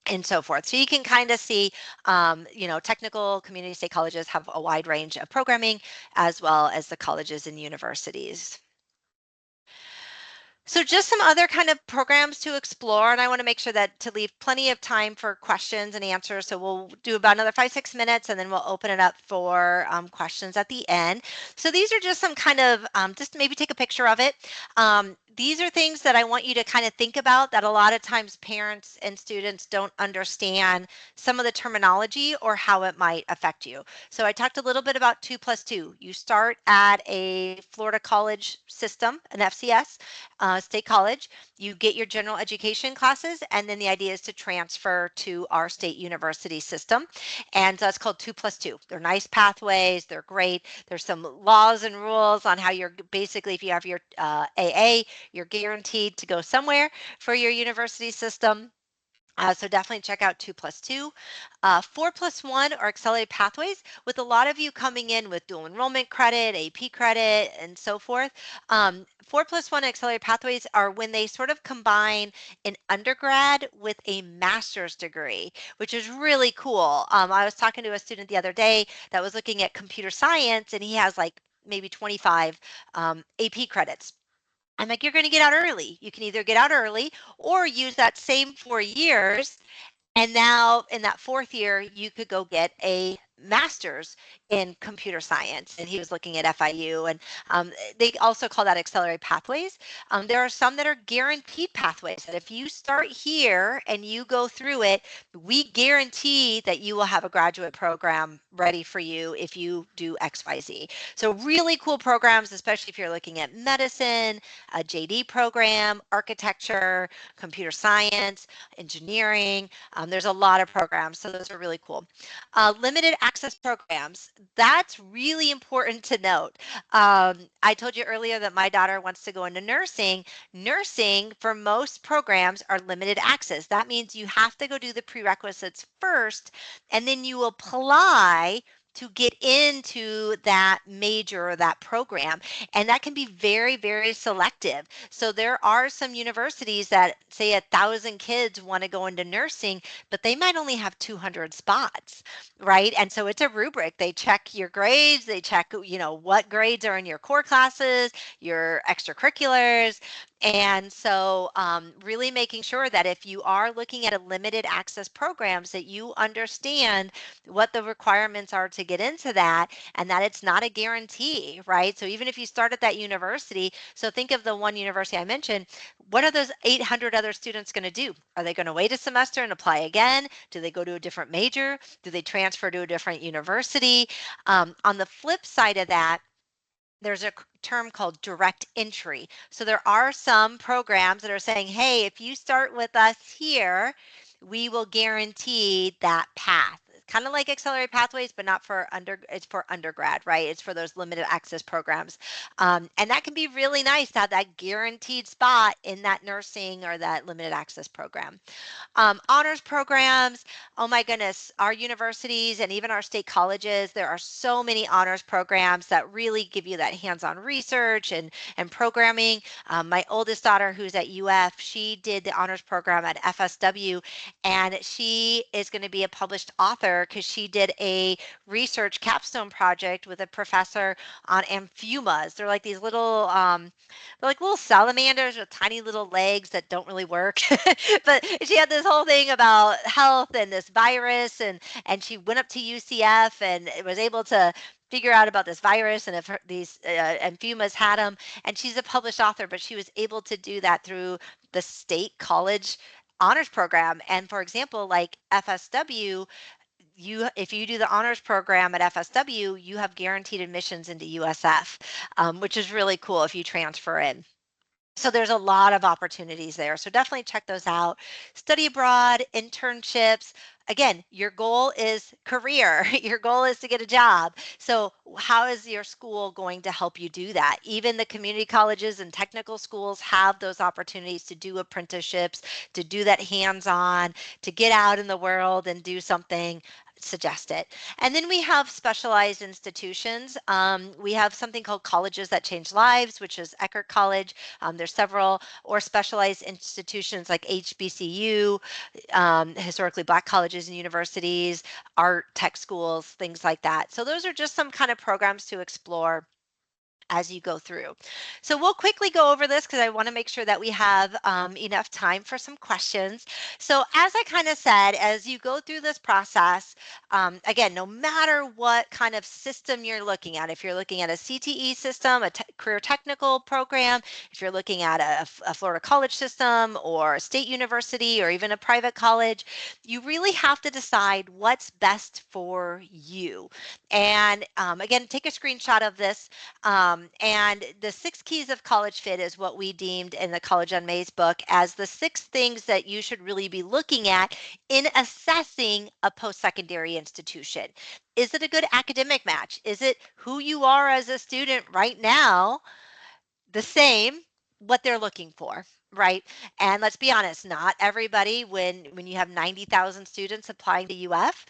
and so forth. So you can kind of see, technical community state colleges have a wide range of programming as well as the colleges and universities. So just some other kind of programs to explore, and I want to make sure that to leave plenty of time for questions and answers. So we'll do about another 5, 6 minutes, and then we'll open it up for questions at the end. So these are just some kind of, just maybe take a picture of it. These are things that I want you to kind of think about that a lot of times parents and students don't understand some of the terminology or how it might affect you. So I talked a little bit about 2+2. You start at a Florida college system, an FCS, state college. You get your general education classes, and then the idea is to transfer to our state university system. And that's called 2+2. They're nice pathways. They're great. There's some laws and rules on how you're basically, if you have your AA, you're guaranteed to go somewhere for your university system. So definitely check out 2+2. 4+1 are accelerated pathways, with a lot of you coming in with dual enrollment credit, AP credit, and so forth. 4+1 accelerated pathways are when they sort of combine an undergrad with a master's degree, which is really cool. I was talking to a student the other day that was looking at computer science, and he has like maybe 25 AP credits. I'm like, you're going to get out early. You can either get out early or use that same 4 years, and now in that fourth year, you could go get a master's in computer science. And he was looking at FIU, and they also call that accelerated pathways. There are some that are guaranteed pathways that if you start here and you go through it, we guarantee that you will have a graduate program ready for you if you do XYZ. So really cool programs, especially if you're looking at medicine, a JD program, architecture, computer science, engineering. There's a lot of programs, so those are really cool. Limited access programs, that's really important to note. I told you earlier that my daughter wants to go into nursing. Nursing, for most programs, are limited access. That means you have to go do the prerequisites first, and then you apply to get into that major or that program. And that can be very, very selective. So there are some universities that say 1,000 kids want to go into nursing, but they might only have 200 spots, right? And so it's a rubric. They check your grades, they check, what grades are in your core classes, your extracurriculars. And so really making sure that if you are looking at a limited access programs, that you understand what the requirements are to get into that, and that it's not a guarantee, right? So even if you start at that university, so think of the one university I mentioned, what are those 800 other students going to do? Are they going to wait a semester and apply again? Do they go to a different major? Do they transfer to a different university? On the flip side of that, there's a term called direct entry. So there are some programs that are saying, hey, if you start with us here, we will guarantee that path. Kind of like accelerated pathways, but not for it's for undergrad, right? It's for those limited access programs. And that can be really nice to have that guaranteed spot in that nursing or that limited access program. Honors programs, oh my goodness, our universities and even our state colleges, there are so many honors programs that really give you that hands-on research and programming. My oldest daughter, who's at UF, she did the honors program at FSW, and she is going to be a published author because she did a research capstone project with a professor on amphumas. They're like these little they're like little salamanders with tiny little legs that don't really work. But she had this whole thing about health and this virus, and she went up to UCF and was able to figure out about this virus and if these amphumas had them. And she's a published author, but she was able to do that through the state college honors program. And for example, like FSW, if you do the honors program at FSW, you have guaranteed admissions into USF, which is really cool if you transfer in. So there's a lot of opportunities there. So definitely check those out. Study abroad, internships. Again, your goal is career. Your goal is to get a job. So how is your school going to help you do that? Even the community colleges and technical schools have those opportunities to do apprenticeships, to do that hands-on, to get out in the world and do something. Suggest it. And then we have specialized institutions. We have something called Colleges That Change Lives, which is Eckerd College. There's several, or specialized institutions like HBCU, historically Black colleges and universities, art, tech schools, things like that. So those are just some kind of programs to explore as you go through. So we'll quickly go over this because I want to make sure that we have enough time for some questions. So as I kind of said, as you go through this process, again, no matter what kind of system you're looking at, if you're looking at a CTE system, a career technical program, if you're looking at a Florida college system or a state university or even a private college, you really have to decide what's best for you. And again, take a screenshot of this, and the 6 keys of college fit is what we deemed in the College Unmazed book as the 6 things that you should really be looking at in assessing a post-secondary institution. Is it a good academic match? Is it who you are as a student right now the same, what they're looking for? Right. And let's be honest, not everybody, when you have 90,000 students applying to UF,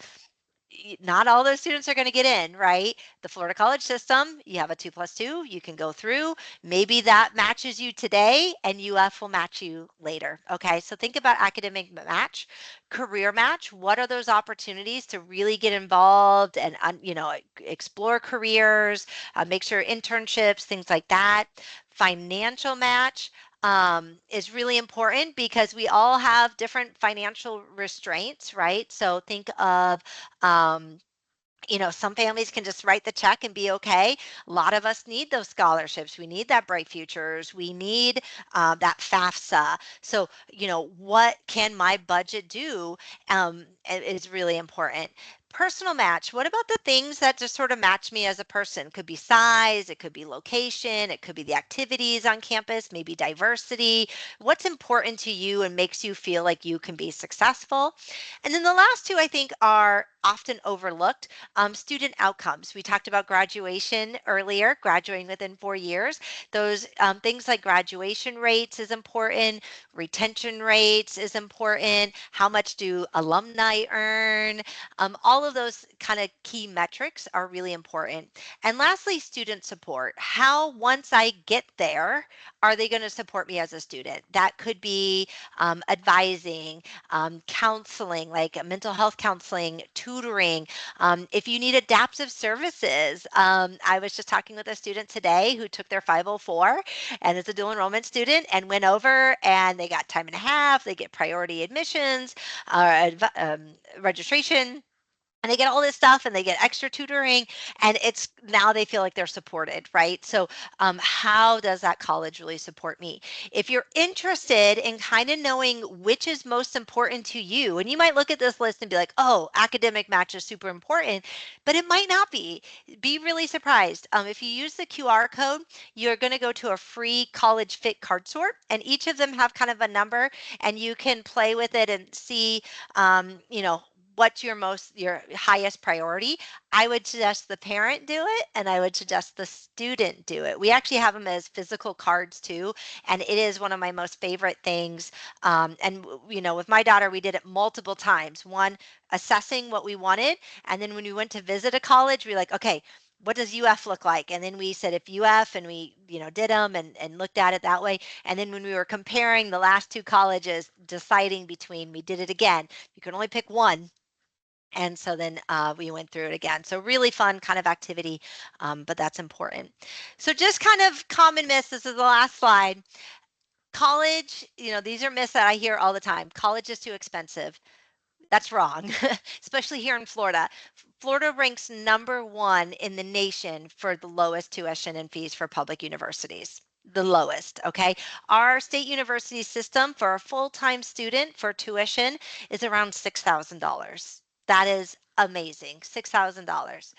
not all those students are going to get in, right? The Florida college system, you have a 2+2, you can go through. Maybe that matches you today and UF will match you later. Okay. So think about academic match, career match. What are those opportunities to really get involved and, explore careers, make sure internships, things like that. Financial match is really important because we all have different financial restraints, right? So think of um, some families can just write the check and be okay. A lot of us need those scholarships. We need that Bright Futures. We need that FAFSA. So, what can my budget do is really important. Personal match. What about the things that just sort of match me as a person? Could be size, it could be location, it could be the activities on campus, maybe diversity. What's important to you and makes you feel like you can be successful? And then the last two, I think, are often overlooked. Student outcomes. We talked about graduation earlier, graduating within 4 years. Those things like graduation rates is important, retention rates is important, how much do alumni earn? All of those kind of key metrics are really important. And lastly, student support. How, once I get there, are they going to support me as a student? That could be advising, counseling, like mental health counseling, tutoring. If you need adaptive services, I was just talking with a student today who took their 504 and is a dual enrollment student and went over and they got time and a half, they get priority admissions, registration, and they get all this stuff and they get extra tutoring, and it's now they feel like they're supported, right? So how does that college really support me? If you're interested in kind of knowing which is most important to you, and you might look at this list and be like, oh, academic match is super important, but it might not be really surprised. If you use the QR code, you're going to go to a free college fit card sort, and each of them have kind of a number, and you can play with it and see what's your highest priority. I would suggest the parent do it, and I would suggest the student do it. We actually have them as physical cards too, and it is one of my most favorite things. And with my daughter, we did it multiple times. One, assessing what we wanted, and then when we went to visit a college, we were like, okay, what does UF look like? And then we said if UF, and we did them and looked at it that way. And then when we were comparing the last two colleges, deciding between, we did it again. You can only pick one, and so then we went through it again. So really fun kind of activity, but that's important. So just kind of common myths. This is the last slide. College, these are myths that I hear all the time. College is too expensive. That's wrong, especially here in Florida. Florida ranks #1 in the nation for the lowest tuition and fees for public universities. The lowest, okay? Our state university system for a full-time student for tuition is around $6,000. That is amazing, $6,000.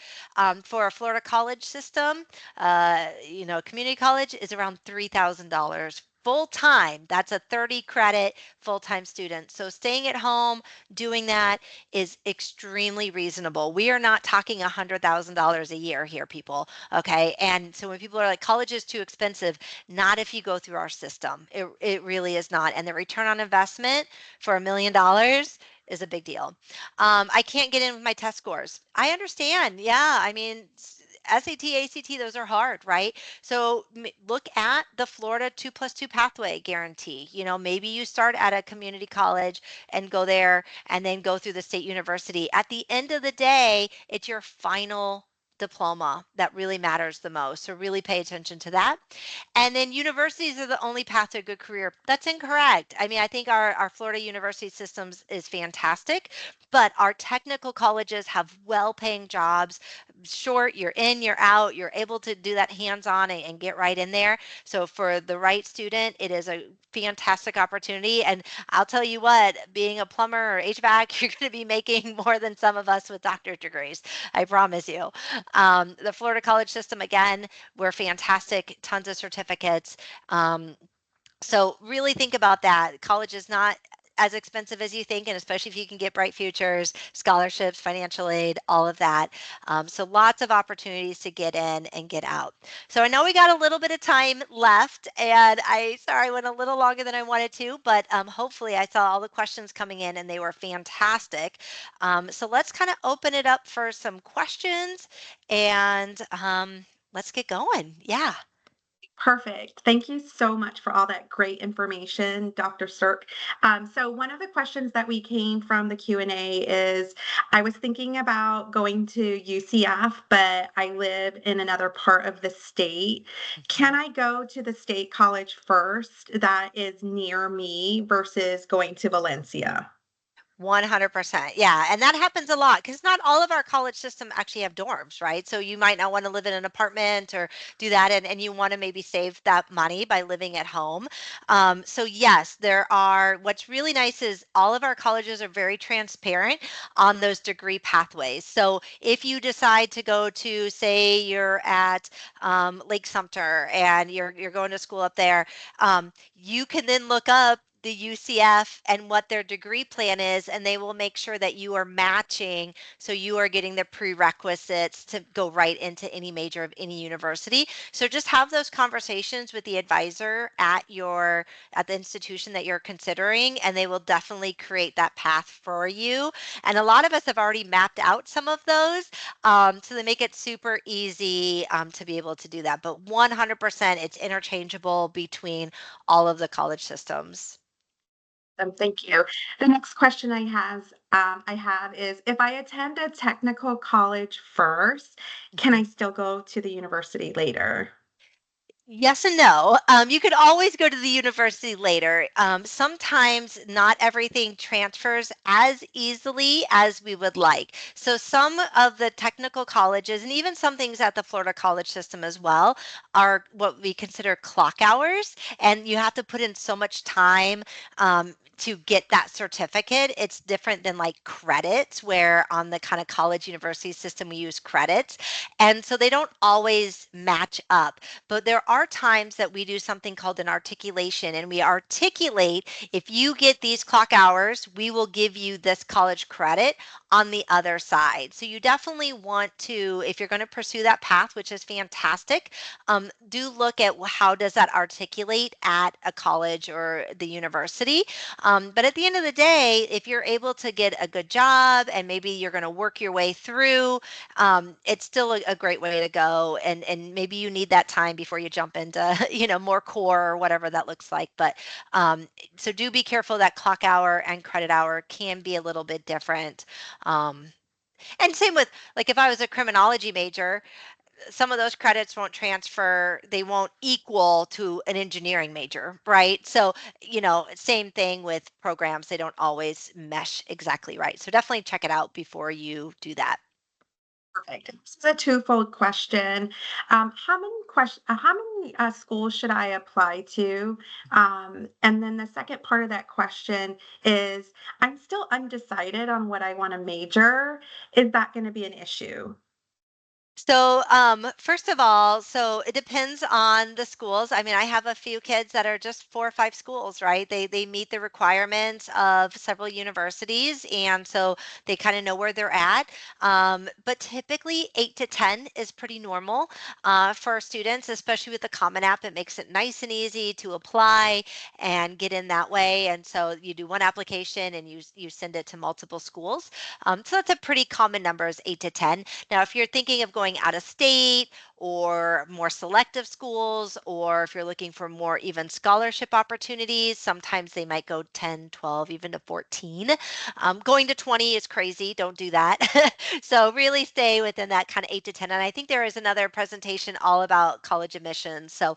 For a Florida college system, community college is around $3,000 full time. That's a 30 credit full time student. So staying at home, doing that is extremely reasonable. We are not talking $100,000 a year here, people. Okay. And so when people are like, college is too expensive, not if you go through our system. It really is not. And the return on investment for $1 million is a big deal. I can't get in with my test scores. I understand. Yeah. I mean, SAT, ACT, those are hard, right? So look at the Florida 2+2 pathway guarantee. Maybe you start at a community college and go there and then go through the state university. At the end of the day, it's your final diploma that really matters the most. So really pay attention to that. And then universities are the only path to a good career. That's incorrect. I mean, I think our Florida university systems is fantastic, but our technical colleges have well-paying jobs. Short, you're in, you're out, you're able to do that hands-on and get right in there. So for the right student, it is a fantastic opportunity. And I'll tell you what, being a plumber or HVAC, you're going to be making more than some of us with doctorate degrees. I promise you. The Florida college system, again, we're fantastic, tons of certificates. Um, so really think about that. College is not as expensive as you think, and especially if you can get bright futures, scholarships, financial aid, all of that. So lots of opportunities to get in and get out. So I know we got a little bit of time left, and I went a little longer than I wanted to, but hopefully I saw all the questions coming in and they were fantastic. So let's kind of open it up for some questions and let's get going. Yeah. Perfect. Thank you so much for all that great information, Dr. Stirk. So one of the questions that we came from the Q&A is, I was thinking about going to UCF, but I live in another part of the state. Can Mhm. I go to the state college first that is near me versus going to Valencia? 100%. Yeah. And that happens a lot because not all of our college system actually have dorms, right? So you might not want to live in an apartment or do that. And you want to maybe save that money by living at home. So, yes, what's really nice is all of our colleges are very transparent on those degree pathways. So if you decide to go to, say, you're at Lake Sumter and you're going to school up there, you can then look up the UCF and what their degree plan is, and they will make sure that you are matching. So you are getting the prerequisites to go right into any major of any university. So just have those conversations with the advisor at the institution that you're considering, and they will definitely create that path for you. And a lot of us have already mapped out some of those. So they make it super easy to be able to do that. But 100% it's interchangeable between all of the college systems. Thank you. The next question I have is, if I attend a technical college first, can I Mhm. still go to the university later? Yes and no. You could always go to the university later. Sometimes not everything transfers as easily as we would like. So some of the technical colleges, and even some things at the Florida college system as well, are what we consider clock hours, and you have to put in so much time. To get that certificate, it's different than like credits, where on the kind of college university system we use credits. And so they don't always match up. But there are times that we do something called an articulation, and we articulate, if you get these clock hours, we will give you this college credit on the other side. So you definitely want to, if you're going to pursue that path, which is fantastic, do look at how does that articulate at a college or the university. But at the end of the day, if you're able to get a good job and maybe you're going to work your way through, it's still a great way to go. And maybe you need that time before you jump into, more core or whatever that looks like. But so do be careful that clock hour and credit hour can be a little bit different. Um, and same with, like, if I was a criminology major, some of those credits won't transfer, they won't equal to an engineering major, right? So, same thing with programs, they don't always mesh exactly right. So definitely check it out before you do that. Perfect. This is a twofold question. How many schools should I apply to? And then the second part of that question is, I'm still undecided on what I want to major. Is that going to be an issue? So, first of all, so it depends on the schools. I mean, I have a few kids that are just 4 or 5 schools, right? They meet the requirements of several universities, and so they kind of know where they're at. But typically, 8 to 10 is pretty normal for students, especially with the Common App. It makes it nice and easy to apply and get in that way. And so you do one application and you send it to multiple schools. So that's a pretty common number is 8 to 10. Now, if you're thinking of going out of state or more selective schools, or if you're looking for more even scholarship opportunities, sometimes they might go 10, 12, even to 14. Going to 20 is crazy. Don't do that. So really stay within that kind of 8 to 10. And I think there is another presentation all about college admissions. So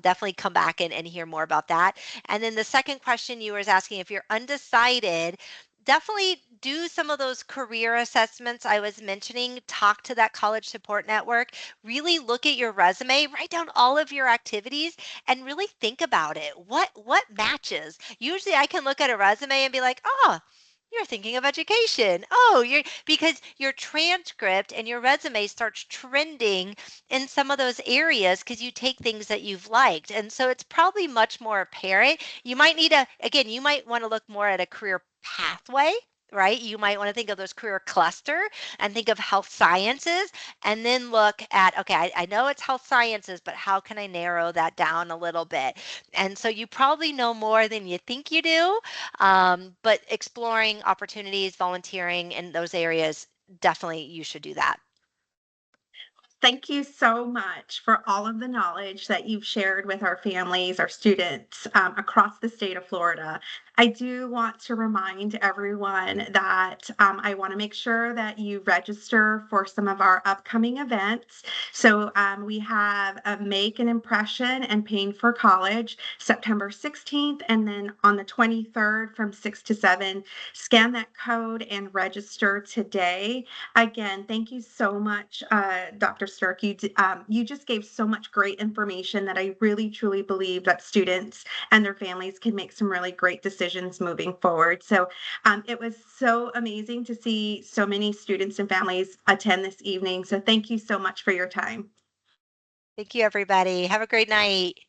definitely come back and hear more about that. And then the second question you was asking, if you're undecided, definitely do some of those career assessments I was mentioning. Talk to that college support network. Really look at your resume, write down all of your activities, and really think about it. What matches? Usually I can look at a resume and be like, oh, you're thinking of education. Oh, you're because your transcript and your resume starts trending in some of those areas because you take things that you've liked. And so it's probably much more apparent. You might need a, again, you might want to look more at a career pathway, right? You might want to think of those career cluster and think of health sciences and then look at, okay, I know it's health sciences, but how can I narrow that down a little bit? And so you probably know more than you think you do, but exploring opportunities, volunteering in those areas, definitely you should do that. Thank you so much for all of the knowledge that you've shared with our families, our students across the state of Florida. I do want to remind everyone that I want to make sure that you register for some of our upcoming events. So we have a Make an Impression and Paying for College, September 16th, and then on the 23rd from 6 to 7. Scan that code and register today. Again, thank you so much, Dr. Stirk. You just gave so much great information that I really truly believe that students and their families can make some really great decisions moving forward. So it was so amazing to see so many students and families attend this evening. So thank you so much for your time. Thank you, everybody. Have a great night.